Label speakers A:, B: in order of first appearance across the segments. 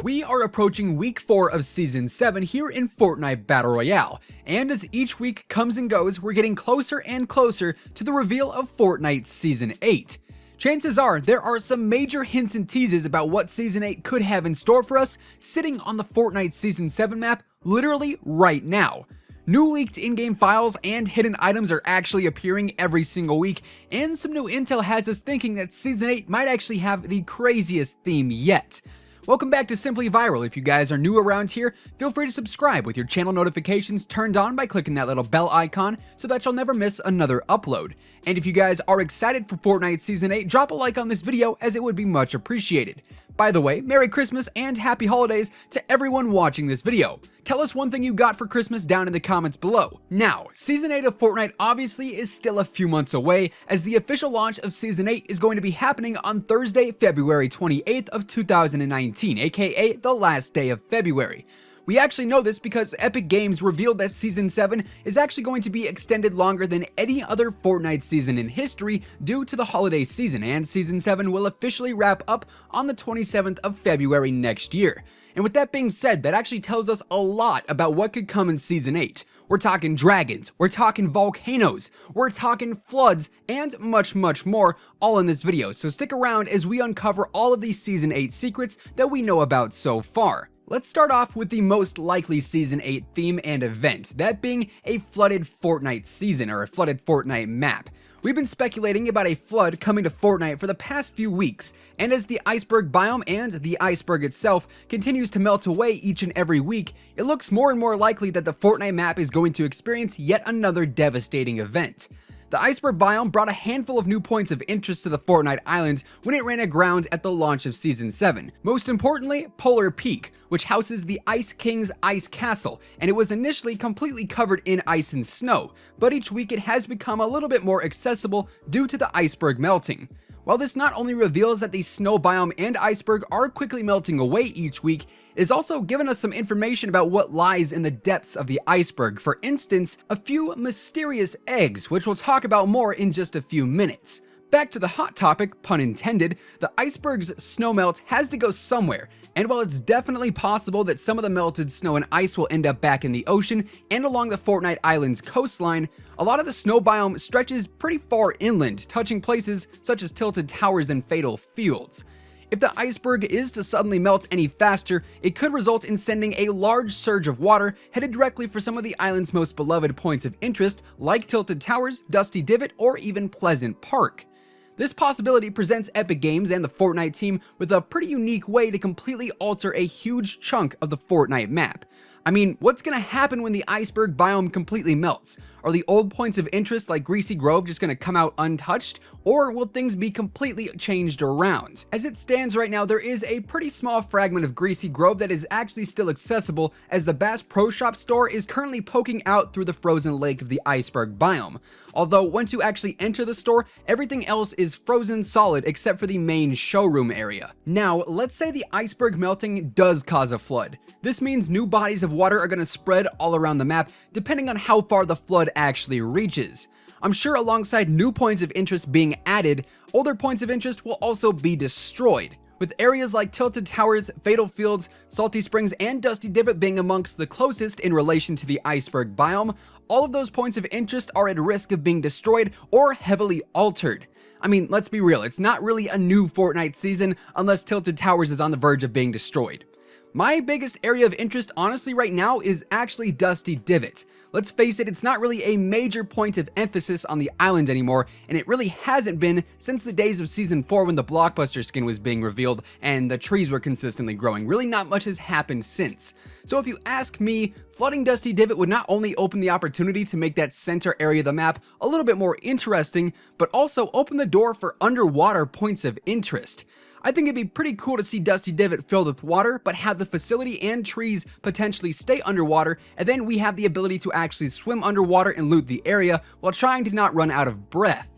A: We are approaching week 4 of season 7 here in Fortnite Battle Royale, and as each week comes and goes, we're getting closer and closer to the reveal of Fortnite season 8. Chances are there are some major hints and teases about what season 8 could have in store for us sitting on the Fortnite season 7 map literally right now. New leaked in-game files and hidden items are actually appearing every single week, and some new intel has us thinking that season 8 might actually have the craziest theme yet. Welcome back to Simply Viral. If you guys are new around here, feel free to subscribe with your channel notifications turned on by clicking that little bell icon so that you'll never miss another upload. And if you guys are excited for Fortnite Season 8, drop a like on this video as it would be much appreciated. By the way, Merry Christmas and Happy Holidays to everyone watching this video. Tell us one thing you got for Christmas down in the comments below. Now, Season 8 of Fortnite obviously is still a few months away, as the official launch of Season 8 is going to be happening on Thursday, February 28th of 2019, aka the last day of February. We actually know this because Epic Games revealed that Season 7 is actually going to be extended longer than any other Fortnite season in history due to the holiday season, and Season 7 will officially wrap up on the 27th of February next year. And with that being said, that actually tells us a lot about what could come in Season 8. We're talking dragons, we're talking volcanoes, we're talking floods, and much more, all in this video. So stick around as we uncover all of these Season 8 secrets that we know about so far. Let's start off with the most likely Season 8 theme and event, that being a flooded Fortnite season, or a flooded Fortnite map. We've been speculating about a flood coming to Fortnite for the past few weeks, and as the iceberg biome and the iceberg itself continues to melt away each and every week, it looks more and more likely that the Fortnite map is going to experience yet another devastating event. The iceberg biome brought a handful of new points of interest to the Fortnite island when it ran aground at the launch of Season 7. Most importantly, Polar Peak, which houses the Ice King's Ice Castle, and it was initially completely covered in ice and snow, but each week it has become a little bit more accessible due to the iceberg melting. While this not only reveals that the snow biome and iceberg are quickly melting away each week, it has also given us some information about what lies in the depths of the iceberg. For instance, a few mysterious eggs, which we'll talk about more in just a few minutes. Back to the hot topic, pun intended, the iceberg's snow melt has to go somewhere, and while it's definitely possible that some of the melted snow and ice will end up back in the ocean and along the Fortnite Island's coastline, a lot of the snow biome stretches pretty far inland, touching places such as tilted towers and fatal fields. If the iceberg is to suddenly melt any faster, it could result in sending a large surge of water headed directly for some of the island's most beloved points of interest, like Tilted Towers, Dusty Divot, or even Pleasant Park. This possibility presents Epic Games and the Fortnite team with a pretty unique way to completely alter a huge chunk of the Fortnite map. I mean, what's gonna happen when the iceberg biome completely melts? Are the old points of interest like Greasy Grove just gonna come out untouched? Or will things be completely changed around? As it stands right now, there is a pretty small fragment of Greasy Grove that is actually still accessible, as the Bass Pro Shop store is currently poking out through the frozen lake of the iceberg biome. Although once you actually enter the store, everything else is frozen solid except for the main showroom area. Now, let's say the iceberg melting does cause a flood. This means new bodies of water are going to spread all around the map depending on how far the flood actually reaches. I'm sure alongside new points of interest being added, older points of interest will also be destroyed, with areas like Tilted Towers, Fatal Fields, Salty Springs, and Dusty Divot being amongst the closest in relation to the iceberg biome. All of those points of interest are at risk of being destroyed or heavily altered. I mean, let's be real, it's not really a new Fortnite season unless Tilted Towers is on the verge of being destroyed. My biggest area of interest honestly right now is actually Dusty Divot. Let's face it, it's not really a major point of emphasis on the island anymore, and it really hasn't been since the days of Season 4 when the Blockbuster skin was being revealed and the trees were consistently growing. Really not much has happened since. So if you ask me, flooding Dusty Divot would not only open the opportunity to make that center area of the map a little bit more interesting, but also open the door for underwater points of interest. I think it'd be pretty cool to see Dusty Divot filled with water, but have the facility and trees potentially stay underwater, and then we have the ability to actually swim underwater and loot the area while trying to not run out of breath.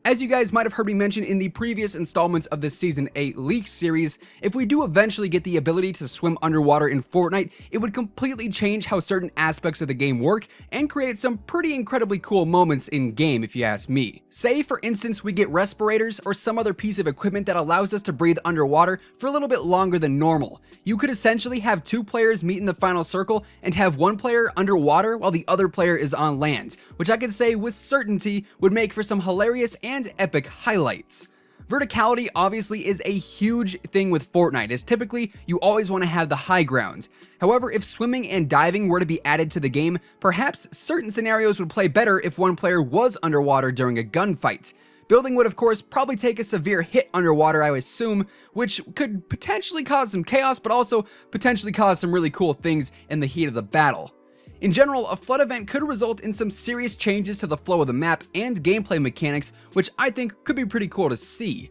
A: As you guys might have heard me mention in the previous installments of the Season 8 leak series, if we do eventually get the ability to swim underwater in Fortnite, it would completely change how certain aspects of the game work and create some pretty incredibly cool moments in game if you ask me. Say for instance we get respirators or some other piece of equipment that allows us to breathe underwater for a little bit longer than normal. You could essentially have two players meet in the final circle and have one player underwater while the other player is on land, which I could say with certainty would make for some hilarious and epic highlights. Verticality obviously is a huge thing with Fortnite, as typically you always want to have the high ground. However, if swimming and diving were to be added to the game, perhaps certain scenarios would play better if one player was underwater during a gunfight. Building would of course probably take a severe hit underwater, I would assume, which could potentially cause some chaos but also potentially cause some really cool things in the heat of the battle. In general, a flood event could result in some serious changes to the flow of the map and gameplay mechanics, which I think could be pretty cool to see.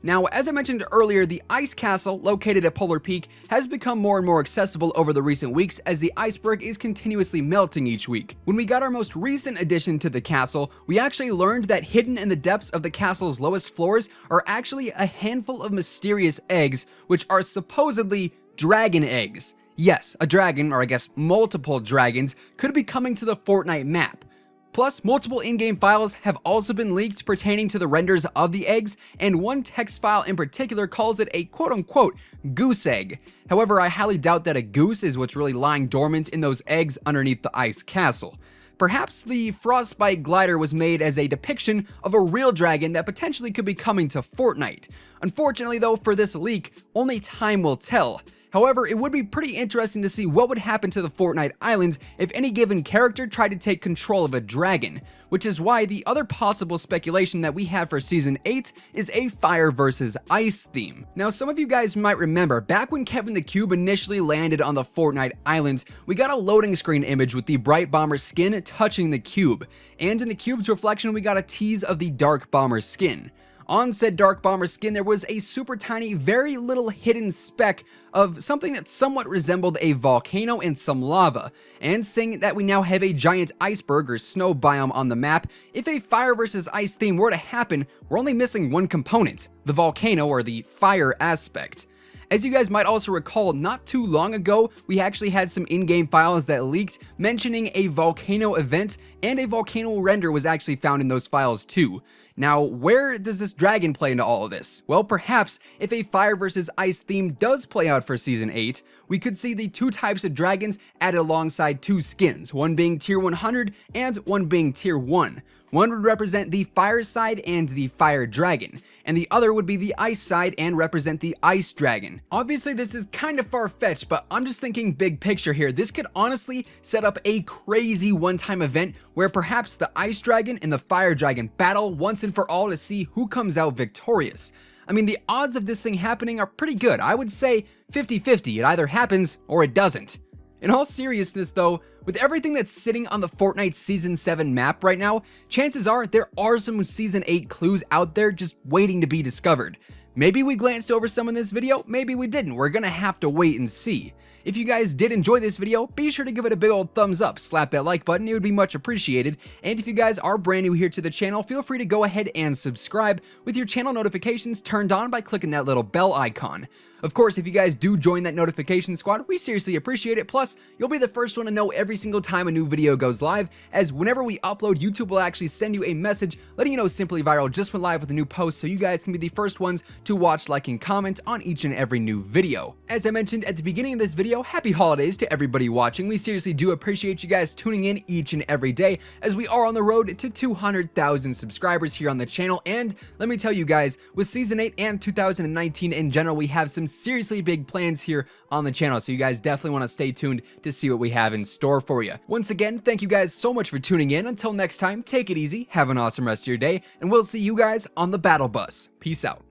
A: Now, as I mentioned earlier, the ice castle located at Polar Peak has become more and more accessible over the recent weeks as the iceberg is continuously melting each week. When we got our most recent addition to the castle, we actually learned that hidden in the depths of the castle's lowest floors are actually a handful of mysterious eggs, which are supposedly dragon eggs. Yes, a dragon, or I guess multiple dragons, could be coming to the Fortnite map. Plus, multiple in-game files have also been leaked pertaining to the renders of the eggs, and one text file in particular calls it a quote-unquote goose egg. However, I highly doubt that a goose is what's really lying dormant in those eggs underneath the ice castle. Perhaps the frostbite glider was made as a depiction of a real dragon that potentially could be coming to Fortnite. Unfortunately though, for this leak, only time will tell. However, it would be pretty interesting to see what would happen to the Fortnite Islands if any given character tried to take control of a dragon, which is why the other possible speculation that we have for Season 8 is a fire versus ice theme. Now, some of you guys might remember, back when Kevin the Cube initially landed on the Fortnite Islands, we got a loading screen image with the Bright Bomber skin touching the cube, and in the cube's reflection we got a tease of the Dark Bomber skin. On said Dark Bomber skin, there was a super tiny, very little hidden speck of something that somewhat resembled a volcano and some lava, and saying that we now have a giant iceberg or snow biome on the map. If a fire versus ice theme were to happen, we're only missing one component, the volcano or the fire aspect. As you guys might also recall, not too long ago, we actually had some in-game files that leaked mentioning a volcano event, and a volcano render was actually found in those files too. Now, where does this dragon play into all of this? Well, perhaps if a fire versus ice theme does play out for Season 8, we could see the two types of dragons added alongside two skins, one being Tier 100 and one being Tier 1. One would represent the fire side and the fire dragon, and the other would be the ice side and represent the ice dragon. Obviously this is kind of far-fetched, but I'm just thinking big picture here. This could honestly set up a crazy one-time event where perhaps the ice dragon and the fire dragon battle once and for all to see who comes out victorious. I mean, the odds of this thing happening are pretty good. I would say 50-50, it either happens or it doesn't. In all seriousness though, with everything that's sitting on the Fortnite Season 7 map right now, chances are there are some Season 8 clues out there just waiting to be discovered. Maybe we glanced over some in this video, maybe we didn't. We're gonna have to wait and see. If you guys did enjoy this video, be sure to give it a big old thumbs up, slap that like button, it would be much appreciated. And if you guys are brand new here to the channel, feel free to go ahead and subscribe with your channel notifications turned on by clicking that little bell icon. Of course, if you guys do join that notification squad, we seriously appreciate it. Plus, you'll be the first one to know every single time a new video goes live, as whenever we upload, YouTube will actually send you a message letting you know Simply Viral just went live with a new post, so you guys can be the first ones to watch, like, and comment on each and every new video. As I mentioned at the beginning of this video, happy holidays to everybody watching. We seriously do appreciate you guys tuning in each and every day, as we are on the road to 200,000 subscribers here on the channel. And let me tell you guys, with Season 8 and 2019 in general, we have some seriously big plans here on the channel, so you guys definitely want to stay tuned to see what we have in store for you. Once again, thank you guys so much for tuning in. Until next time, take it easy, have an awesome rest of your day, and we'll see you guys on the battle bus. Peace out.